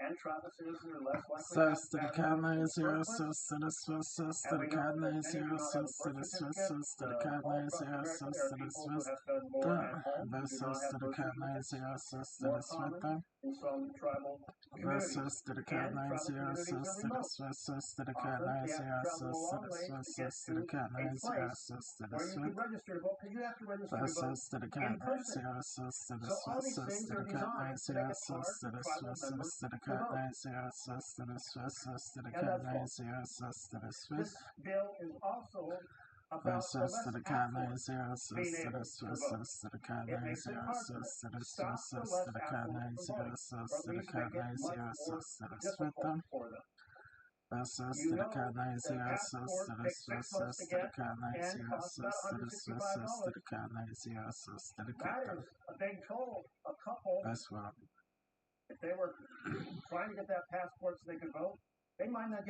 and travel citizens are less likely Sus to the have cat 9 sus 0 sus to the Swiss sus to the cat 9 0 sus to the Swiss sus to the cat 9 0 sus to the Swiss the sus to the cat 9 0 sus to the Swiss in some tribal the communities. sus to the cat 9 0 sus to the Swiss sus to the cat 9 0 sus to the Swiss sus to the cat 9 0 sus to the where you Swiss can register to vote, because you have to register the to vote sus to the cat in 9 person. 0 sus to the So all Swiss these sus things to are the cat 9 designed to 0 make it sus hard to for the tribal Swiss members sus to the to cat vote. 9 0 sus to the Swiss sus to the And cat that's 9 false. 0 sus to the This Swiss bill is also about the sus less to the cat 9 affluent 0 sus being to able the to Swiss vote. sus to the cat It 9 makes it 0 hard for sus them. to the Stop Swiss the sus less to the cat affluent 9 from 0 voting, sus or at to the least cat make it 9 much 0 more sus to the difficult Swiss for them. sus You to the know cat 9 that 0 a sus passport to the takes 6 Swiss months sus to to get the cat 9 and 0 costs sus about to the Swiss sus to $165. the cat 9 0 sus to the cat That is a big toll. A couple, that's what if they were trying to get that passport so they could vote, they might not get